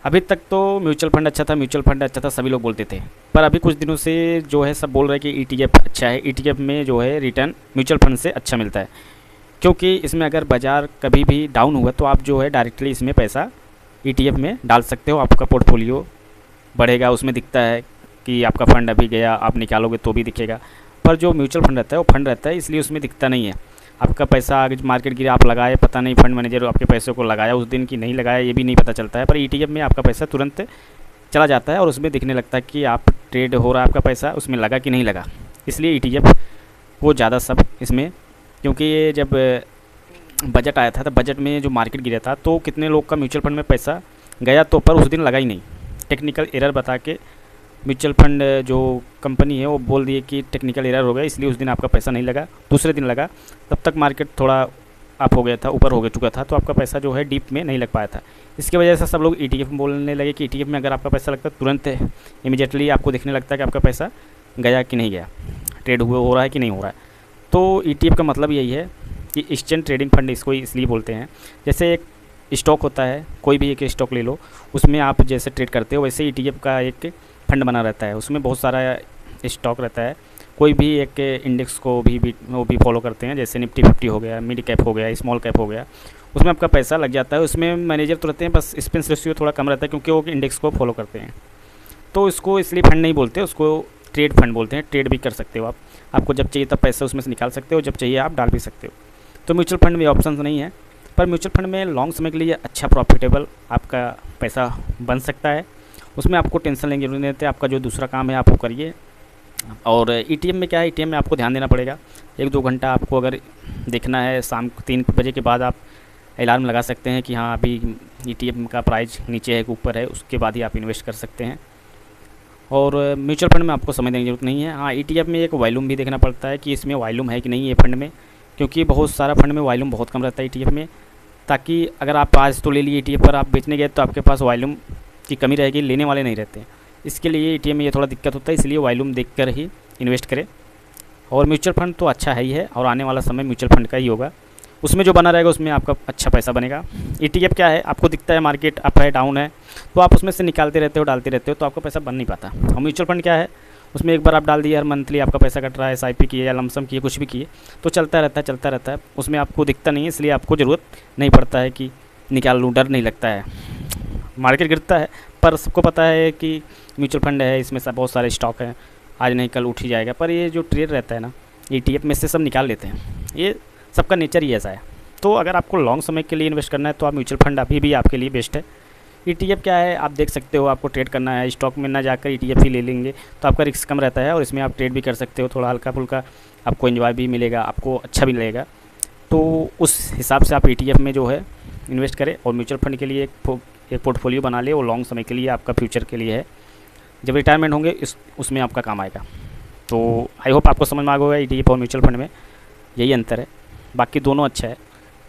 अभी तक तो म्यूचुअल फंड अच्छा था, म्यूचुअल फंड अच्छा था सभी लोग बोलते थे, पर अभी कुछ दिनों से जो है सब बोल रहे हैं कि ईटीएफ अच्छा है, ईटीएफ में जो है रिटर्न म्यूचुअल फंड से अच्छा मिलता है। क्योंकि इसमें अगर बाज़ार कभी भी डाउन हुआ तो आप जो है डायरेक्टली इसमें पैसा ईटीएफ में डाल सकते हो, आपका पोर्टफोलियो बढ़ेगा, उसमें दिखता है कि आपका फ़ंड अभी गया, आप निकालोगे तो भी दिखेगा। पर जो म्यूचुअल फंड रहता है वो फंड रहता है, इसलिए उसमें दिखता नहीं है। आपका पैसा आगे मार्केट गिरा, आप लगाए, पता नहीं फंड मैनेजर आपके पैसे को लगाया उस दिन कि नहीं लगाया ये भी नहीं पता चलता है। पर ईटीएफ में आपका पैसा तुरंत चला जाता है और उसमें दिखने लगता है कि आप ट्रेड हो रहा है, आपका पैसा उसमें लगा कि नहीं लगा। इसलिए ईटीएफ को ज़्यादा सब इसमें, क्योंकि ये जब बजट आया था तो बजट में जो मार्केट गिरा था तो कितने लोग का म्यूचुअल फंड में पैसा गया, तो पर उस दिन लगा ही नहीं। टेक्निकल एरर बता के म्यूचुअल फंड जो कंपनी है वो बोल दिए कि टेक्निकल एरर हो गया, इसलिए उस दिन आपका पैसा नहीं लगा। दूसरे दिन लगा, तब तक मार्केट थोड़ा अप हो गया था, ऊपर हो गया चुका था, तो आपका पैसा जो है डीप में नहीं लग पाया था। इसकी वजह से सब लोग ईटीएफ में बोलने लगे कि ईटीएफ में अगर आपका पैसा लगता है तुरंत इमीडिएटली आपको दिखने लगता है कि आपका पैसा गया कि नहीं गया, ट्रेड हुआ हो रहा है कि नहीं हो रहा है। तो ईटीएफ का मतलब यही है कि एक्सचेंज ट्रेडिंग फंड इसको इसलिए बोलते हैं। जैसे एक स्टॉक होता है, कोई भी एक स्टॉक ले लो, उसमें आप जैसे ट्रेड करते हो वैसे ईटीएफ का एक फंड बना रहता है, उसमें बहुत सारा स्टॉक रहता है। कोई भी एक इंडेक्स को भी वो भी फॉलो करते हैं, जैसे निफ्टी 50 हो गया, मिड कैप हो गया, स्मॉल कैप हो गया, उसमें आपका पैसा लग जाता है। उसमें मैनेजर तो रहते हैं, बस एक्सपेंस रेशियो थोड़ा कम रहता है क्योंकि वो इंडेक्स को फॉलो करते हैं। तो इसको इसलिए फंड नहीं बोलते, उसको ट्रेड फंड बोलते हैं। ट्रेड भी कर सकते हो आप, आपको जब चाहिए तब पैसा उसमें से निकाल सकते हो, जब चाहिए आप डाल भी सकते हो। तो म्यूचुअल फंड में ऑप्शन नहीं है, पर म्यूचुअल फंड में लॉन्ग समय के लिए अच्छा प्रॉफिटेबल आपका पैसा बन सकता है। उसमें आपको टेंशन लेने की जरूरत नहीं रहती, आपका जो दूसरा काम है आप वो करिए। और ईटीएम में क्या है, ईटीएम में आपको ध्यान देना पड़ेगा। 1-2 घंटा आपको अगर देखना है, शाम को 3 बजे के बाद आप अलार्म लगा सकते हैं कि हाँ अभी ईटीएम का प्राइस नीचे है कि ऊपर है, उसके बाद ही आप इन्वेस्ट कर सकते हैं। और म्यूचुअल फंड में आपको समझने की जरूरत नहीं है। हाँ, ईटीएफ में एक वॉल्यूम भी देखना पड़ता है कि इसमें वॉल्यूम है कि नहीं ये फंड में, क्योंकि बहुत सारा फंड में वॉल्यूम बहुत कम रहता है ईटीएफ में। ताकि अगर आप आज तो ले लिए ईटीएफ पर आप बेचने गए तो आपके पास वॉल्यूम की कमी रहेगी, लेने वाले नहीं रहते। इसके लिए ईटीएफ में ये थोड़ा दिक्कत होता है, इसलिए वॉल्यूम देखकर ही इन्वेस्ट करें। और म्यूचुअल फंड तो अच्छा है ही है, और आने वाला समय म्यूचुअल फंड का ही होगा, उसमें जो बना रहेगा उसमें आपका अच्छा पैसा बनेगा। ईटीएफ क्या है, आपको दिखता है मार्केट अप है डाउन है तो आप उसमें से निकालते रहते हो, डालते रहते हो, तो आपका पैसा बन नहीं पाता। और म्यूचुअल फंड क्या है, उसमें एक बार आप डाल दिए, हर मंथली आपका पैसा कट रहा है, एसआईपी किए या लमसम किए, कुछ भी किए, तो चलता रहता है चलता रहता है, उसमें आपको दिखता नहीं है, इसलिए आपको ज़रूरत नहीं पड़ता है कि निकाल लूँ, डर नहीं लगता है। मार्केट गिरता है पर सबको पता है कि म्यूचुअल फंड है, इसमें सब बहुत सारे स्टॉक हैं, आज नहीं कल उठ ही जाएगा। पर ये जो ट्रेड रहता है ना, ईटीएफ में से सब निकाल लेते हैं, ये सबका नेचर ही ऐसा है। तो अगर आपको लॉन्ग समय के लिए इन्वेस्ट करना है तो आप म्यूचुअल फंड अभी भी आपके लिए बेस्ट है। ईटीएफ क्या है, आप देख सकते हो, आपको ट्रेड करना है स्टॉक में ना जाकर ईटीएफ ही ले लेंगे तो आपका रिस्क कम रहता है, और इसमें आप ट्रेड भी कर सकते हो, थोड़ा हल्का फुल्का आपको एंजॉय भी मिलेगा, आपको अच्छा भी लगेगा। तो उस हिसाब से आप ईटीएफ में जो है इन्वेस्ट करें, और म्यूचुअल फंड के लिए एक पोर्टफोलियो बना ले, वो लॉन्ग समय के लिए आपका फ्यूचर के लिए है, जब रिटायरमेंट होंगे उसमें आपका काम आएगा। तो आई होप आपको समझ में आ गया होगा ईटीएफ और म्यूचुअल फंड में यही अंतर है। बाकी दोनों अच्छा है,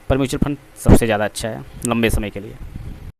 पर म्यूचुअल फंड सबसे ज़्यादा अच्छा है लंबे समय के लिए।